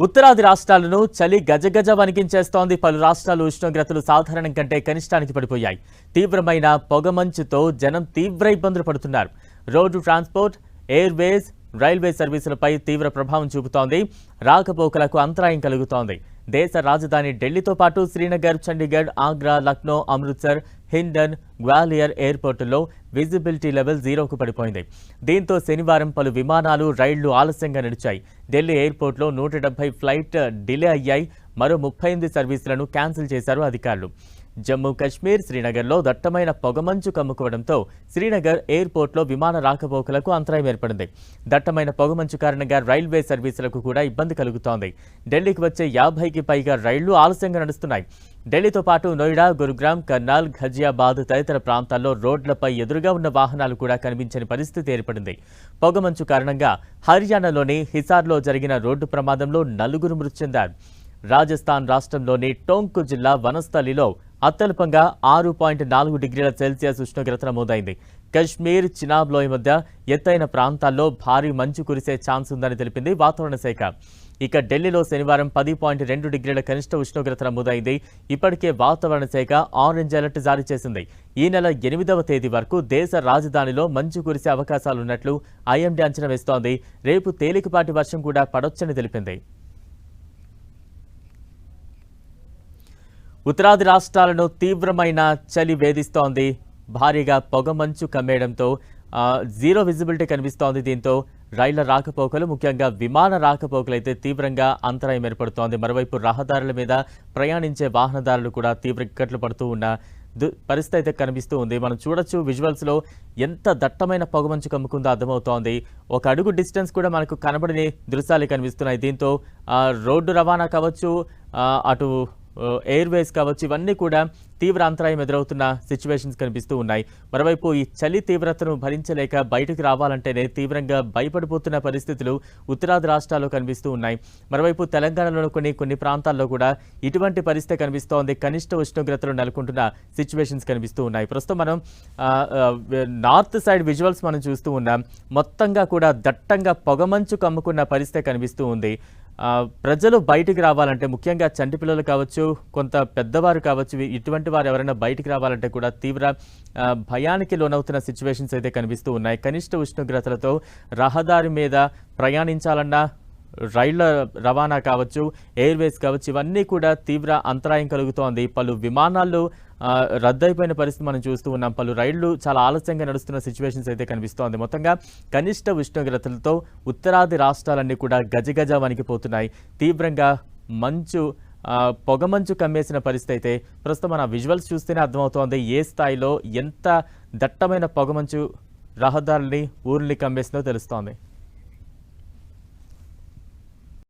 ఉత్తరాది రాష్ట్రాలను చలి గజగజ వణికించేస్తోంది. పలు రాష్ట్రాలు ఉష్ణోగ్రతలు సాధారణం కంటే కనిష్టానికి పడిపోయాయి. తీవ్రమైన పొగమంచుతో జనం తీవ్ర ఇబ్బందులు పడుతున్నారు. రోడ్డు ట్రాన్స్పోర్ట్, ఎయిర్వేస్, రైల్వే సర్వీసులపై తీవ్ర ప్రభావం చూపుతోంది. రాకపోకలకు అంతరాయం కలుగుతోంది. దేశ రాజధాని ఢిల్లీతో పాటు శ్రీనగర్, చండీగఢ్, ఆగ్రా, లక్నో, అమృత్సర్, హిండన్, గ్వాలియర్ ఎయిర్పోర్టుల్లో విజిబిలిటీ లెవెల్ 0కు పడిపోయింది. దీంతో శనివారం పలు విమానాలు, రైళ్లు ఆలస్యంగా నడిచాయి. ఢిల్లీ ఎయిర్పోర్ట్లో 170 ఫ్లైట్ డిలే అయ్యాయి. మరో 38 సర్వీసులను క్యాన్సిల్ చేశారు అధికారులు. జమ్మూ కశ్మీర్, శ్రీనగర్లో దట్టమైన పొగమంచు కమ్ముకోవడంతో శ్రీనగర్ ఎయిర్పోర్ట్లో విమాన రాకపోకలకు అంతరాయం ఏర్పడింది. దట్టమైన పొగమంచు కారణంగా రైల్వే సర్వీసులకు కూడా ఇబ్బంది కలుగుతోంది. ఢిల్లీకి వచ్చే 50కి పైగా రైళ్లు ఆలస్యంగా నడుస్తున్నాయి. ఢిల్లీతో పాటు నోయిడా, గురుగ్రామ్, కర్నాల్, ఘజియాబాద్ తదితర ప్రాంతాల్లో రోడ్లపై ఎదురుగా ఉన్న వాహనాలు కూడా కనిపించని పరిస్థితి ఏర్పడింది. పొగమంచు కారణంగా హర్యానాలోని హిసార్లో జరిగిన రోడ్డు ప్రమాదంలో 4 మృతి చెందారు. రాజస్థాన్ రాష్ట్రంలోని టోంక్ జిల్లా వనస్థలిలో అత్యల్పంగా 6.4 డిగ్రీల సెల్సియస్ ఉష్ణోగ్రత నమోదైంది. కశ్మీర్, చినాబ్ లోయ మధ్య ఎత్తైన ప్రాంతాల్లో భారీ మంచు కురిసే ఛాన్స్ ఉందని తెలిపింది వాతావరణ శాఖ. ఇక ఢిల్లీలో శనివారం 10.2 డిగ్రీల కనిష్ట ఉష్ణోగ్రత నమోదైంది. ఇప్పటికే వాతావరణ శాఖ ఆరెంజ్ అలర్ట్ జారీ చేసింది. ఈ నెల 8వ తేదీ వరకు దేశ రాజధానిలో మంచు కురిసే అవకాశాలున్నట్లు ఐఎండీ అంచనా వేస్తోంది. రేపు తేలికపాటి వర్షం కూడా పడొచ్చని తెలిపింది. ఉత్తరాది రాష్ట్రాలను తీవ్రమైన చలి వేధిస్తోంది. భారీగా పొగమంచు కమ్మేయడంతో 0 విజిబిలిటీ కనిపిస్తోంది. దీంతో రైళ్ల రాకపోకలు, ముఖ్యంగా విమాన రాకపోకలు అయితే తీవ్రంగా అంతరాయం ఏర్పడుతోంది. మరోవైపు రహదారుల మీద ప్రయాణించే వాహనదారులు కూడా తీవ్ర ఇక్కట్లు పడుతూ ఉన్న పరిస్థితి అయితే కనిపిస్తూ ఉంది. మనం చూడొచ్చు విజువల్స్లో ఎంత దట్టమైన పొగమంచు కమ్ముకుందో అర్థమవుతోంది. ఒక అడుగు డిస్టెన్స్ కూడా మనకు కనబడని దృశ్యాలు కనిపిస్తున్నాయి. దీంతో రోడ్డు రవాణా కావచ్చు, అటు ఎయిర్వేస్ కావచ్చు, ఇవన్నీ కూడా తీవ్ర అంతరాయం ఎదురవుతున్న సిచ్యువేషన్స్ కనిపిస్తూ ఉన్నాయి. మరోవైపు ఈ చలి తీవ్రతను భరించలేక బయటకు రావాలంటేనే తీవ్రంగా భయపడిపోతున్న పరిస్థితులు ఉత్తరాది రాష్ట్రాల్లో కనిపిస్తూ ఉన్నాయి. మరోవైపు తెలంగాణలో కొన్ని ప్రాంతాల్లో కూడా ఇటువంటి పరిస్థితి కనిపిస్తోంది. కనిష్ట ఉష్ణోగ్రతలు నెలకొంటున్న సిచ్యువేషన్స్ కనిపిస్తూ ఉన్నాయి. ప్రస్తుతం మనం నార్త్ సైడ్ విజువల్స్ మనం చూస్తూ ఉన్నాం. మొత్తంగా కూడా దట్టంగా పొగమంచు కమ్ముకున్న పరిస్థితి కనిపిస్తూ ఉంది. ప్రజలు బయటికి రావాలంటే, ముఖ్యంగా చంటి పిల్లలు కావచ్చు, కొంత పెద్దవారు కావచ్చు, ఇటువంటి వారు ఎవరైనా బయటికి రావాలంటే కూడా తీవ్ర భయానికి లోనవుతున్న సిచ్యువేషన్స్ అయితే కనిపిస్తూ ఉన్నాయి. కనిష్ట ఉష్ణోగ్రతలతో రహదారి మీద ప్రయాణించాలన్నా, రైళ్ల రవాణా కావచ్చు, ఎయిర్వేస్ కావచ్చు, ఇవన్నీ కూడా తీవ్ర అంతరాయం కలుగుతోంది. పలు విమానాలు రద్దయిపోయిన పరిస్థితి మనం చూస్తూ ఉన్నాం. పలు రైళ్లు చాలా ఆలస్యంగా నడుస్తున్న సిచ్యువేషన్స్ అయితే కనిపిస్తోంది. మొత్తంగా కనిష్ట ఉష్ణోగ్రతలతో ఉత్తరాది రాష్ట్రాలన్నీ కూడా గజగజ వణికిపోతున్నాయి. తీవ్రంగా పొగమంచు కమ్మేసిన పరిస్థితి అయితే ప్రస్తుతం మన విజువల్స్ చూస్తేనే అర్థమవుతోంది ఏ స్థాయిలో ఎంత దట్టమైన పొగమంచు రహదారుల్ని, ఊర్ని కమ్మేసిందో తెలుస్తోంది.